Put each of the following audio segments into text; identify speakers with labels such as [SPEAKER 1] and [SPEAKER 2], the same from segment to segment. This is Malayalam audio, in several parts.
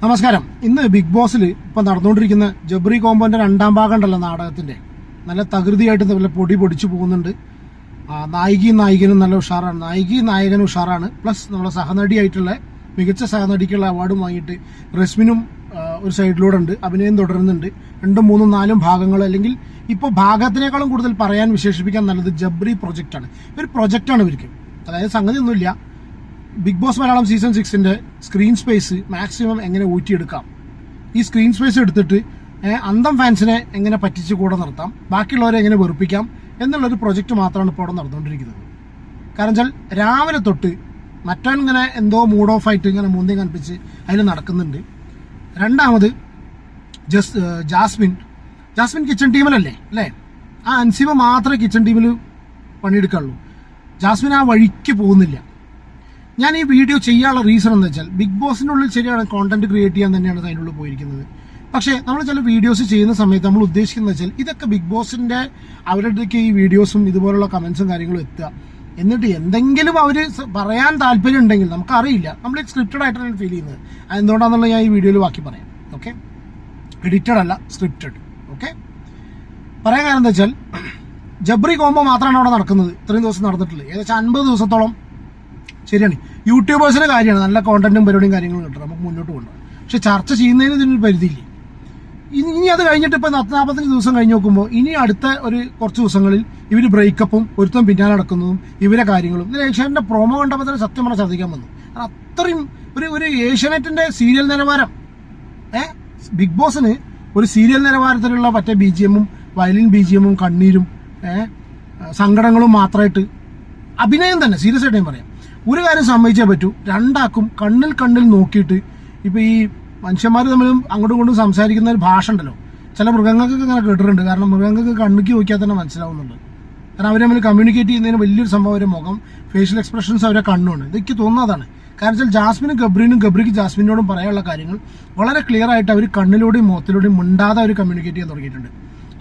[SPEAKER 1] നമസ്കാരം. ഇന്ന് ബിഗ് ബോസിൽ ഇപ്പൊ നടന്നുകൊണ്ടിരിക്കുന്ന ജബ്രി കോമ്പോന്റെ രണ്ടാം ഭാഗം ഉണ്ടല്ലോ നാടകത്തിന്റെ, നല്ല തകൃതിയായിട്ട് നല്ല പൊടി പൊടിച്ചു പോകുന്നുണ്ട്. നായികയും നായകനും നല്ല ഉഷാറാണ്, നായകനും ഉഷാറാണ്. പ്ലസ് നമ്മളെ സഹനടിയായിട്ടുള്ള മികച്ച സഹനടിക്കുള്ള അവാർഡും വാങ്ങിയിട്ട് റസ്മിനും ഒരു സൈഡിലൂടെ ഉണ്ട്, അഭിനയം തുടരുന്നുണ്ട്. 2, 3, 4 ഭാഗങ്ങൾ, അല്ലെങ്കിൽ ഇപ്പോൾ ഭാഗത്തിനേക്കാളും കൂടുതൽ പറയാൻ വിശേഷിപ്പിക്കാൻ നല്ലത് ജബ്രി പ്രൊജക്റ്റാണ്. ഒരു പ്രൊജക്റ്റാണ് ഇവർക്ക്. അതായത് സംഗതി ഒന്നുമില്ല, Bigg Boss Malayalam season 6 screen space maximum എങ്ങനെ ഊറ്റിയെടുക്കാം, ഈ സ്ക്രീൻ സ്പേസ് എടുത്തിട്ട് അന്തം ഫാൻസിനെ എങ്ങനെ പറ്റിച്ച് കൂടെ നിർത്താം, ബാക്കിയുള്ളവരെ എങ്ങനെ വെറുപ്പിക്കാം എന്നുള്ളൊരു പ്രൊജക്റ്റ് മാത്രമാണ് ഇപ്പോൾ അവിടെ നടന്നുകൊണ്ടിരിക്കുന്നത്. കാരണം വെച്ചാൽ രാവിലെ തൊട്ട് മറ്റവൻ ഇങ്ങനെ എന്തോ മൂഡ് ഓഫ് ആയിട്ട് ഇങ്ങനെ മൂന്തി കൽപ്പിച്ച് അതിൽ നടക്കുന്നുണ്ട്. രണ്ടാമത് ജാസ്മിൻ കിച്ചൺ ടീമിലല്ലേ അല്ലേ, ആ അൻസിബ മാത്രമേ കിച്ചൺ ടീമിൽ പണിയെടുക്കാനുള്ളൂ. ജാസ്മിൻ ആ വഴിക്ക് പോകുന്നില്ല. ഞാൻ ഈ വീഡിയോ ചെയ്യാനുള്ള റീസൺ എന്ന് വെച്ചാൽ ബിഗ് ബോസിൻ്റെ ഉള്ളിൽ ശരിയാണ് കോണ്ടന്റ് ക്രിയേറ്റ് ചെയ്യാൻ തന്നെയാണ് അതിൻ്റെ ഉള്ളിൽ പോയിരിക്കുന്നത്. പക്ഷേ നമ്മൾ ചില വീഡിയോസ് ചെയ്യുന്ന സമയത്ത് നമ്മൾ ഉദ്ദേശിക്കുന്നത് വെച്ചാൽ ഇതൊക്കെ ബിഗ് ബോസിൻ്റെ അവരുടെയൊക്കെ ഈ വീഡിയോസും ഇതുപോലുള്ള കമൻസും കാര്യങ്ങളും എത്തുക, എന്നിട്ട് എന്തെങ്കിലും അവർ പറയാൻ താല്പര്യം ഉണ്ടെങ്കിൽ നമുക്കറിയില്ല, നമ്മൾ സ്ക്രിപ്റ്റഡ് ആയിട്ടാണ് ഫീൽ ചെയ്യുന്നത്. അതെന്തുകൊണ്ടാണെന്നുള്ള ഞാൻ ഈ വീഡിയോയിൽ ബാക്കി പറയാം. ഓക്കെ, എഡിറ്റഡ് അല്ല, സ്ക്രിപ്റ്റഡ്. ഓക്കെ, പറയാൻ കാരണം എന്താ വെച്ചാൽ ജബ്രി കോംബോ മാത്രമാണ് അവിടെ നടക്കുന്നത്. ഇത്രയും ദിവസം നടന്നിട്ടുള്ളത് ഏകദേശം 50 ദിവസത്തോളം. ശരിയാണ്, യൂട്യൂബേഴ്സിന്റെ കാര്യമാണ്, നല്ല കോണ്ടന്റും പരിപാടിയും കാര്യങ്ങളും കിട്ടും, നമുക്ക് മുന്നോട്ട് കൊണ്ടുപോകാം. പക്ഷെ ചർച്ച ചെയ്യുന്നതിന് ഇതിനൊരു പരിധിയില്ലേ. ഇനി അത് കഴിഞ്ഞിട്ട് ഇപ്പൊ 45 ദിവസം കഴിഞ്ഞ് നോക്കുമ്പോൾ ഇനി അടുത്ത ഒരു കുറച്ച് ദിവസങ്ങളിൽ ഇവർ ബ്രേക്കപ്പും ഒരുത്തം പിന്നാലെ നടക്കുന്നതും ഇവരെ കാര്യങ്ങളും. ഇതിൽ ഏഷ്യാനെറ്റിന്റെ പ്രൊമോ കണ്ടപ്പോൾ തന്നെ സത്യം പറഞ്ഞാൽ ശ്രദ്ധിക്കാൻ വന്നു. അത്രയും ഒരു ഏഷ്യാനെറ്റിന്റെ സീരിയൽ നിലവാരം, ബിഗ് ബോസിന് ഒരു സീരിയൽ നിലവാരത്തിലുള്ള മറ്റേ BGM-ഉം വയലിൻ BGM-ഉം കണ്ണീരും സങ്കടങ്ങളും മാത്രമായിട്ട് അഭിനയം തന്നെ. സീരിയസ് ആയിട്ട് ഞാൻ പറയാം, ഒരു കാര്യം സമ്മതിച്ചേ പറ്റൂ, രണ്ടാക്കും കണ്ണിൽ നോക്കിയിട്ട് ഇപ്പൊ ഈ മനുഷ്യന്മാർ തമ്മിലും അങ്ങോട്ടും ഇങ്ങോട്ടും സംസാരിക്കുന്ന ഒരു ഭാഷ ഉണ്ടല്ലോ, ചില മൃഗങ്ങൾക്കൊക്കെ ഇങ്ങനെ കേട്ടിട്ടുണ്ട്. കാരണം മൃഗങ്ങൾക്ക് കണ്ണിക്ക് നോക്കിയാൽ തന്നെ മനസ്സിലാവുന്നുണ്ട്. കാരണം അവർ തമ്മിൽ കമ്മ്യൂണിക്കേറ്റ് ചെയ്യുന്നതിന് വലിയൊരു സംഭവം അവരുടെ മുഖം, ഫേഷ്യൽ എക്സ്പ്രഷൻസ് അവരെ കണ്ണുണ്ട്. ഇതൊക്കെ തോന്നുന്നതാണ്. കാരണം വെച്ചാൽ ജാസ്മിനും ഗബ്രിക്ക് ജാസ്മിനോടും പറയാനുള്ള കാര്യങ്ങൾ വളരെ ക്ലിയർ ആയിട്ട് അവർ കണ്ണിലൂടെയും മുഖത്തിലൂടെയും മിണ്ടാതെ അവർ കമ്മ്യൂണിക്കേറ്റ് ചെയ്യാൻ തുടങ്ങിയിട്ടുണ്ട്.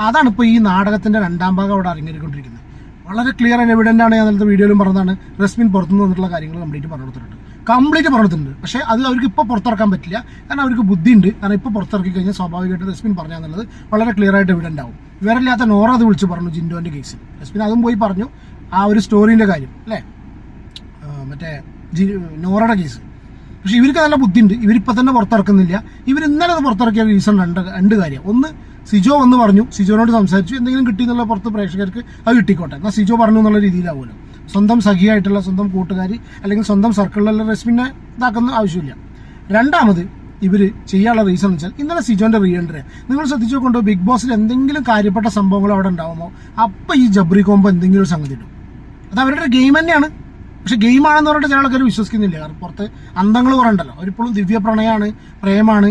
[SPEAKER 1] അതാണ് ഇപ്പോൾ ഈ നാടകത്തിന്റെ രണ്ടാം ഭാഗം അവിടെ അരങ്ങേറിക്കൊണ്ടിരിക്കുന്നത്. വളരെ ക്ലിയർ ആൻഡ് എവിഡന്റ് ആണ്. ഞാൻ നേരത്തെ വീഡിയോയിലും പറഞ്ഞതാണ്, റസ്മിൻ പുറത്തുനിന്ന് വന്നിട്ടുള്ള കാര്യങ്ങൾ കംപ്ലീറ്റ് പറഞ്ഞിട്ടുണ്ട്. പക്ഷേ അത് അവർക്ക് ഇപ്പോൾ പുറത്തിറക്കാൻ പറ്റില്ല, കാരണം അവർക്ക് ബുദ്ധിയുണ്ട്. കാരണം ഇപ്പോൾ പുറത്തിറക്കി കഴിഞ്ഞാൽ സ്വാഭാവികമായിട്ട് റസ്മിൻ പറഞ്ഞാന്നുള്ളത് വളരെ ക്ലിയർ ആയിട്ട് എവിഡന്റ് ആവും. ഇവരില്ലാത്ത നോറ അത് വിളിച്ച് പറഞ്ഞു ജിൻഡോന്റെ കേസിൽ. റസ്മിൻ അതും പോയി പറഞ്ഞു ആ ഒരു സ്റ്റോറിന്റെ കാര്യം അല്ലേ, മറ്റേ നോറയുടെ കേസ്. പക്ഷെ ഇവർക്ക് നല്ല ബുദ്ധിയുണ്ട്, ഇവരിപ്പോൾ തന്നെ പുറത്തിറക്കുന്നില്ല. ഇവർ ഇന്നലെ അത് പുറത്തിറക്കിയ റീസൺ രണ്ട് കാര്യം. ഒന്ന്, സിജോ വന്ന് പറഞ്ഞു, സിജോനോട് സംസാരിച്ചു, എന്തെങ്കിലും കിട്ടി എന്നുള്ള പുറത്ത് പ്രേക്ഷകർക്ക് അത് കിട്ടിക്കോട്ടെ, എന്നാൽ സിജോ പറഞ്ഞു എന്നുള്ള രീതിയിലാവുമല്ലോ. സ്വന്തം സഖിയായിട്ടുള്ള സ്വന്തം കൂട്ടുകാരി അല്ലെങ്കിൽ സ്വന്തം സർക്കിളിലുള്ള റസ്മിനെ ഇതാക്കുന്ന ആവശ്യമില്ല. രണ്ടാമത് ഇവര് ചെയ്യാനുള്ള റീസൺ എന്ന് വെച്ചാൽ ഇന്നലെ സിജോന്റെ റീഎൻട്രി നിങ്ങൾ ശ്രദ്ധിച്ചു നോക്കണ്ടോ, ബിഗ് ബോസിൽ എന്തെങ്കിലും കാര്യപ്പെട്ട സംഭവങ്ങൾ അവിടെ ഉണ്ടാവുമോ അപ്പൊ ഈ ജബ്രി കോംബോ എന്തെങ്കിലും ഒരു സംഗതി ഇടും. അത് അവരുടെ ഗെയിം തന്നെയാണ്. പക്ഷെ ഗെയിമാണെന്ന് പറഞ്ഞിട്ട് ചില ആൾക്കാർ വിശ്വസിക്കുന്നില്ല. കാരണം പുറത്ത് അന്തങ്ങൾ പറയണ്ടല്ലോ, അവരിപ്പോഴും ദിവ്യ പ്രണയമാണ്, പ്രേമാണ്,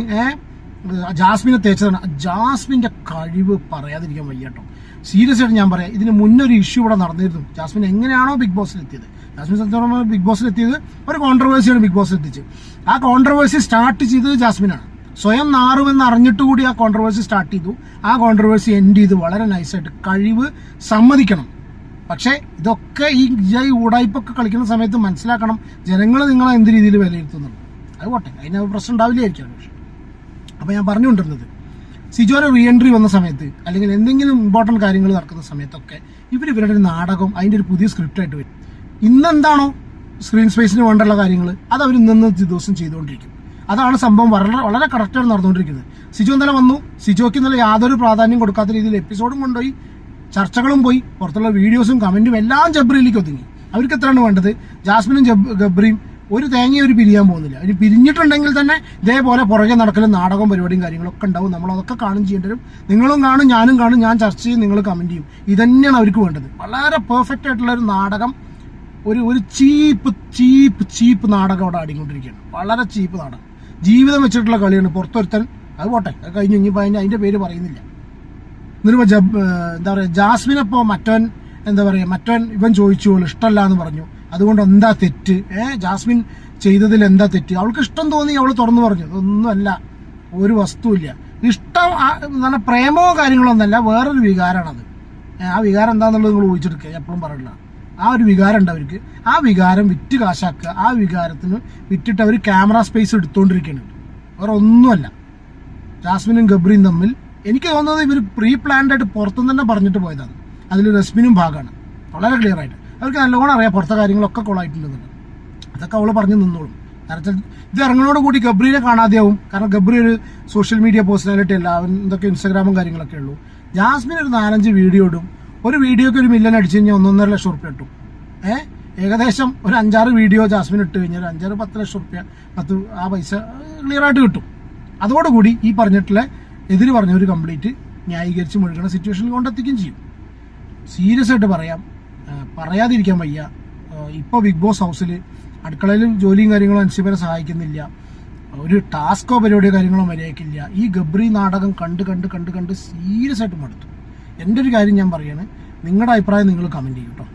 [SPEAKER 1] ജാസ്മിനെ തേച്ചതാണ്. ജാസ്മിന്റെ കഴിവ് പറയാതിരിക്കാൻ വയ്യ കേട്ടോ. സീരിയസ് ആയിട്ട് ഞാൻ പറയാം, ഇതിന് മുന്നൊരു ഇഷ്യൂ ഇവിടെ നടന്നിരുന്നു. ജാസ്മിൻ എങ്ങനെയാണോ ബിഗ് ബോസിൽ എത്തിയത്, ജാസ്മിൻ സത്യം ബിഗ് ബോസിൽ എത്തിയത് ഒരു കോൺട്രവേഴ്സിയാണ് ബിഗ് ബോസിൽ എത്തിച്ചത്. ആ കോൺട്രവേഴ്സി സ്റ്റാർട്ട് ചെയ്തത് ജാസ്മിനാണ്. സ്വയം നാറുമെന്ന് അറിഞ്ഞിട്ട് കൂടി ആ കോൺട്രവേഴ്സി സ്റ്റാർട്ട് ചെയ്തു. ആ കോൺട്രവേഴ്സി എൻഡ് ചെയ്തു വളരെ നൈസായിട്ട്. കഴിവ് സമ്മതിക്കണം. പക്ഷേ ഇതൊക്കെ ഈ ഊടായ്പൊക്കെ കളിക്കുന്ന സമയത്ത് മനസ്സിലാക്കണം, ജനങ്ങൾ നിങ്ങളെ എന്ത് രീതിയിൽ വിലയിരുത്തുന്നുണ്ട്. അത് പോട്ടെ, അതിന് പ്രശ്നം ഉണ്ടാവില്ലായിരിക്കും. പക്ഷെ അപ്പോൾ ഞാൻ പറഞ്ഞുകൊണ്ടിരുന്നത്, സിജോയുടെ റീഎൻട്രി വന്ന സമയത്ത് അല്ലെങ്കിൽ എന്തെങ്കിലും ഇമ്പോർട്ടൻറ്റ് കാര്യങ്ങൾ നടക്കുന്ന സമയത്തൊക്കെ ഇവരുടെ ഒരു നാടകം, അതിൻ്റെ ഒരു പുതിയ സ്ക്രിപ്റ്റായിട്ട് വരും. ഇന്നെന്താണോ സ്ക്രീൻ സ്പേസിന് വേണ്ടുള്ള കാര്യങ്ങൾ അത് അവർ ഇന്ന് ദിവസം ചെയ്തുകൊണ്ടിരിക്കും. അതാണ് സംഭവം വളരെ കറക്റ്റായിട്ട് നടന്നുകൊണ്ടിരിക്കുന്നത്. സിജോ ഇന്നലെ വന്നു, സിജോയ്ക്ക് ഇന്നലെ യാതൊരു പ്രാധാന്യം കൊടുക്കാത്ത രീതിയിൽ എപ്പിസോഡും കൊണ്ടുപോയി, ചർച്ചകളും പോയി, പുറത്തുള്ള വീഡിയോസും കമന്റും എല്ലാം ജബ്രിയിലേക്ക് ഒതുങ്ങി. അവർക്ക് എത്രയാണ് വേണ്ടത്? ജാസ്മിനും ഗബ്രിയും ഒരു തേങ്ങയും അവർ പിരിയാൻ പോകുന്നില്ല. അവർ പിരിഞ്ഞിട്ടുണ്ടെങ്കിൽ തന്നെ ഇതേപോലെ പുറകെ നടക്കലും നാടകവും പരിപാടിയും കാര്യങ്ങളൊക്കെ ഉണ്ടാവും. നമ്മളതൊക്കെ കാണും ചെയ്യേണ്ടി വരും. നിങ്ങളും കാണും, ഞാനും കാണും, ഞാൻ ചർച്ച ചെയ്യും, നിങ്ങൾ കമന്റ് ചെയ്യും. ഇതന്നെയാണ് അവർക്ക് വേണ്ടത്. വളരെ പെർഫെക്റ്റ് ആയിട്ടുള്ള ഒരു നാടകം, ഒരു ചീപ്പ് നാടകം അവിടെ ആടിക്കൊണ്ടിരിക്കുകയാണ്. വളരെ ചീപ്പ് നാടകം, ജീവിതം വെച്ചിട്ടുള്ള കളിയാണ്. പുറത്തൊരുത്തൻ അത് പോട്ടെ, അത് കഴിഞ്ഞു, ഇനിയിപ്പോൾ അതിൻ്റെ പേര് പറയുന്നില്ല. എന്നിട്ടിപ്പോൾ എന്താ പറയുക, ജാസ്മിനപ്പോൾ മറ്റവൻ ഇവൻ ചോദിച്ചു ഇഷ്ടമല്ല എന്ന് പറഞ്ഞു. അതുകൊണ്ട് എന്താ തെറ്റ്? ജാസ്മിൻ ചെയ്തതിൽ എന്താ തെറ്റ്? അവൾക്ക് ഇഷ്ടം തോന്നി, അവൾ തുറന്നു പറഞ്ഞു. അതൊന്നുമല്ല, ഒരു വസ്തുവില്ല. ഇഷ്ടം നല്ല പ്രേമോ കാര്യങ്ങളോ ഒന്നല്ല, വേറൊരു വികാരമാണത്. ആ വികാരം എന്താണെന്നുള്ളത് നിങ്ങൾ ഊഹിച്ചെടുക്കുക, എപ്പോഴും പറയില്ല. ആ ഒരു വികാരം ഉണ്ട് അവർക്ക്. ആ വികാരം വിറ്റ് കാശാക്കുക. ആ വികാരത്തിന് വിറ്റിട്ട് അവർ ക്യാമറ സ്പേസ് എടുത്തുകൊണ്ടിരിക്കുകയാണ്. വേറെ ഒന്നുമല്ല. ജാസ്മിനും ഗബ്രിയും തമ്മിൽ എനിക്ക് തോന്നുന്നത് ഇവർ പ്രീ പ്ലാൻഡ് ആയിട്ട് പുറത്തുനിന്ന് തന്നെ പറഞ്ഞിട്ട് പോയതാണ്. അതിൽ റസ്മിനും ഭാഗമാണ്. വളരെ ക്ലിയർ ആയിട്ട് അവർക്ക് നല്ലോണം അറിയാം പുറത്തെ കാര്യങ്ങളൊക്കെ കൊളായിട്ടില്ലെന്നുണ്ട്. അതൊക്കെ അവൾ പറഞ്ഞു നിന്നോളും. കാരണം ഇത് ഇറങ്ങുന്നതോട് കൂടി ഗബ്രീനെ കാണാതെയാവും. കാരണം ഗബ്രി ഒരു സോഷ്യൽ മീഡിയ പേഴ്സണാലിറ്റി അല്ല, അവൻ എന്തൊക്കെ ഇൻസ്റ്റാഗ്രാമും കാര്യങ്ങളൊക്കെ ഉള്ളൂ. ജാസ്മിൻ ഒരു 4-5 വീഡിയോ ഇടും. ഒരു വീഡിയോക്ക് 1 മില്യൺ അടിച്ചു കഴിഞ്ഞാൽ 1.5 ലക്ഷം റുപ്യ കിട്ടും. ഏകദേശം ഒരു 5-6 വീഡിയോ ജാസ്മിൻ ഇട്ട് കഴിഞ്ഞാൽ 5-10 ലക്ഷം റുപ്യ ആ പൈസ ക്ലിയർ ആയിട്ട് കിട്ടും. അതോടുകൂടി ഈ പറഞ്ഞിട്ടുള്ള എതിര് പറഞ്ഞവർ കംപ്ലീറ്റ് ന്യായീകരിച്ച് മുഴുകുന്ന സിറ്റുവേഷനിൽ കൊണ്ടെത്തിക്കുകയും ചെയ്യും. സീരിയസ് ആയിട്ട് പറയാതിരിക്കാൻ വയ്യ. ഇപ്പോൾ ബിഗ് ബോസ് ഹൗസിൽ അടുക്കളയിൽ ജോലിയും കാര്യങ്ങളും അൻസിബനെ സഹായിക്കുന്നില്ല. ഒരു ടാസ്കോ പരിപാടിയോ കാര്യങ്ങളോ മര്യാദയ്ക്കില്ല. ഈ ഗബ്രി നാടകം കണ്ട് സീരിയസ് ആയിട്ട് മടുത്തു. എൻ്റെ ഒരു കാര്യം ഞാൻ പറയാണ്, നിങ്ങളുടെ അഭിപ്രായം നിങ്ങൾ കമൻറ്റ് ചെയ്യും കേട്ടോ.